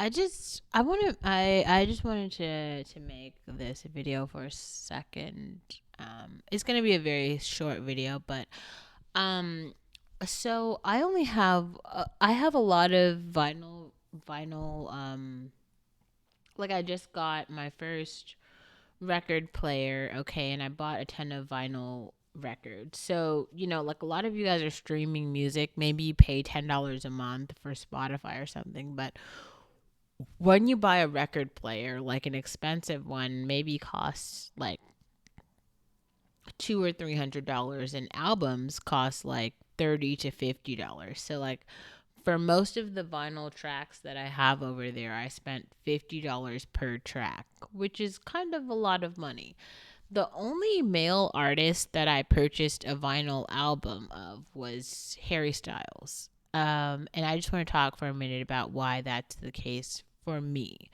I just wanted to make this video for a second. It's gonna be a very short video, but um, so I have a lot of vinyl. Like I just got my first record player, okay, and I bought a ton of vinyl records. So, like a lot of you guys are streaming music, maybe you pay $10 a month for Spotify or something, but when you buy a record player, like an expensive one, maybe costs like $200 or $300, and albums cost like $30 to $50. So like for most of the vinyl tracks that I have over there, I spent $50 per track, which is kind of a lot of money. The only male artist that I purchased a vinyl album of was Harry Styles. And I just want to talk for a minute about why that's the case for me.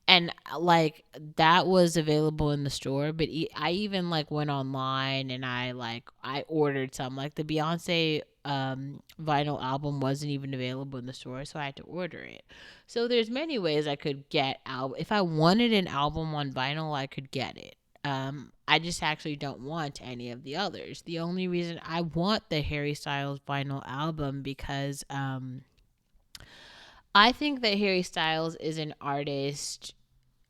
And like that was available in the store, but I even like went online and I ordered some. Like the Beyonce vinyl album wasn't even available in the store, so I had to order it. So there's many ways I could get out. If I wanted an album on vinyl, I could get it. I just actually don't want any of the others. The only reason I want the Harry Styles vinyl album because I think that Harry Styles is an artist.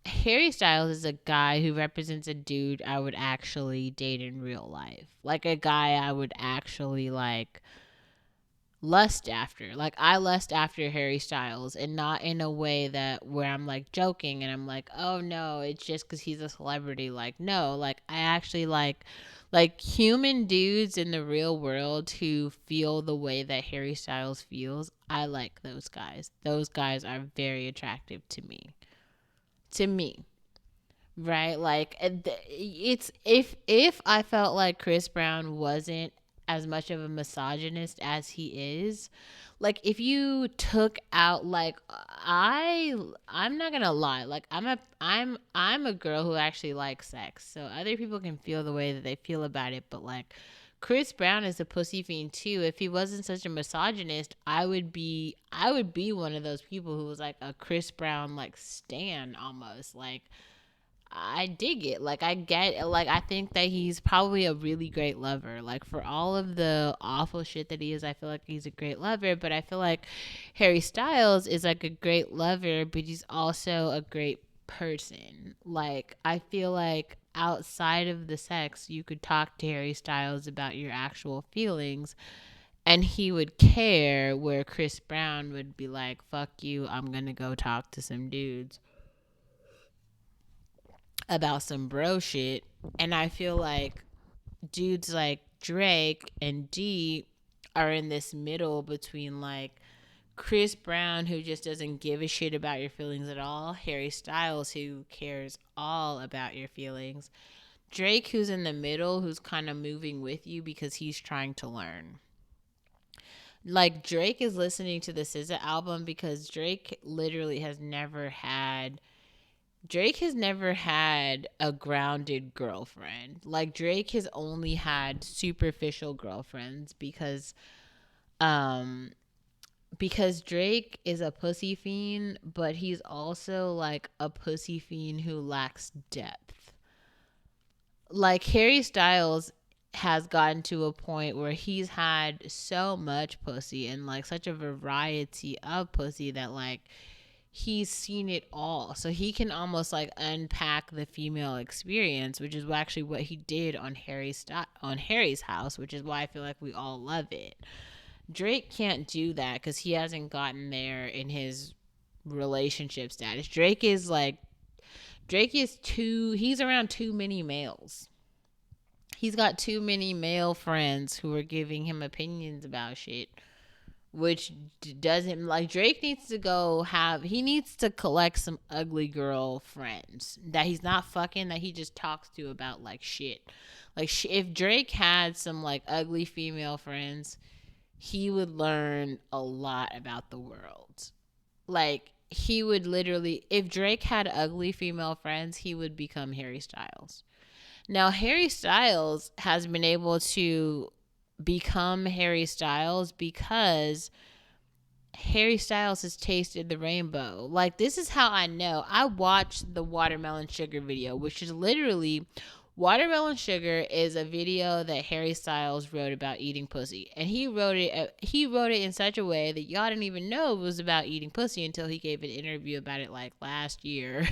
Harry Styles is a guy who represents a dude I would actually date in real life. Like a guy I would actually like lust after. Like I lust after Harry Styles, and not in a way that where I'm like joking and I'm like, "Oh no, it's just cuz he's a celebrity." Like no, like I actually like human dudes in the real world who feel the way that Harry Styles feels. I like those guys. Those guys are very attractive to me. To me. Right? Like it's if I felt like Chris Brown wasn't as much of a misogynist as he is, like if you took out like I'm not going to lie, like I'm a girl who actually likes sex. So other people can feel the way that they feel about it, but like Chris Brown is a pussy fiend too. If he wasn't such a misogynist, I would be one of those people who was like a Chris Brown like stan almost. Like I dig it. Like I get like I think that he's probably a really great lover. Like for all of the awful shit that he is, I feel like he's a great lover, but I feel like Harry Styles is like a great lover, but he's also a great person. Like I feel like outside of the sex, you could talk to Harry Styles about your actual feelings and he would care, where Chris Brown would be like, "Fuck you, I'm going to go talk to some dudes about some bro shit." And I feel like dudes like Drake and D are in this middle between like Chris Brown, who just doesn't give a shit about your feelings at all, Harry Styles, who cares all about your feelings, Drake, who's in the middle, who's kind of moving with you because he's trying to learn. Like Drake is listening to the SZA album because Drake has never had a grounded girlfriend. Like Drake has only had superficial girlfriends um because Drake is a pussy fiend, but he's also like a pussy fiend who lacks depth. Like Harry Styles has gotten to a point where he's had so much pussy and like such a variety of pussy that like he's seen it all. So he can almost like unpack the female experience, which is actually what he did on Harry's house, which is why I feel like we all love it. Drake can't do that because he hasn't gotten there in his relationship status. He's around too many males. He's got too many male friends who are giving him opinions about shit, which doesn't like Drake needs to he needs to collect some ugly girl friends that he's not fucking, that he just talks to about like shit. Like if Drake had some like ugly female friends, he would learn a lot about the world. Like he would literally, if Drake had ugly female friends, he would become Harry Styles. Now Harry Styles has been able to become Harry Styles because Harry Styles has tasted the rainbow. Like, this is how I know. I watched the Watermelon Sugar video, which is literally Watermelon Sugar is a video that Harry Styles wrote about eating pussy. And he wrote it in such a way that y'all didn't even know it was about eating pussy until he gave an interview about it like last year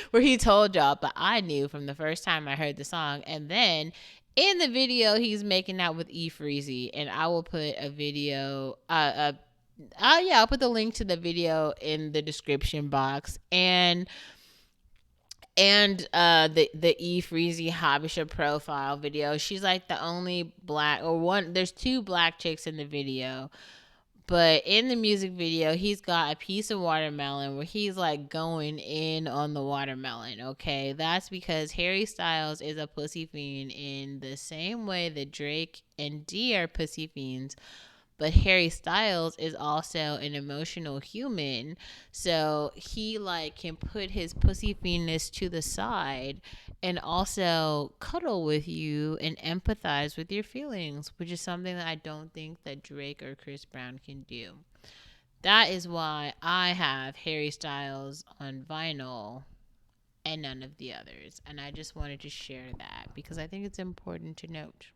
where he told y'all, but I knew from the first time I heard the song. And then in the video he's making out with Ephrizzy, and I will put a video yeah, I'll put the link to the video in the description box. And the Ephrizzy Habisha profile video. She's like the only black, or one, there's two black chicks in the video. But in the music video, he's got a piece of watermelon where he's like going in on the watermelon. Okay, that's because Harry Styles is a pussy fiend in the same way that Drake and D are pussy fiends. But Harry Styles is also an emotional human, so he like can put his pussy fiendness to the side and also cuddle with you and empathize with your feelings, which is something that I don't think that Drake or Chris Brown can do. That is why I have Harry Styles on vinyl and none of the others. And I just wanted to share that because I think it's important to note.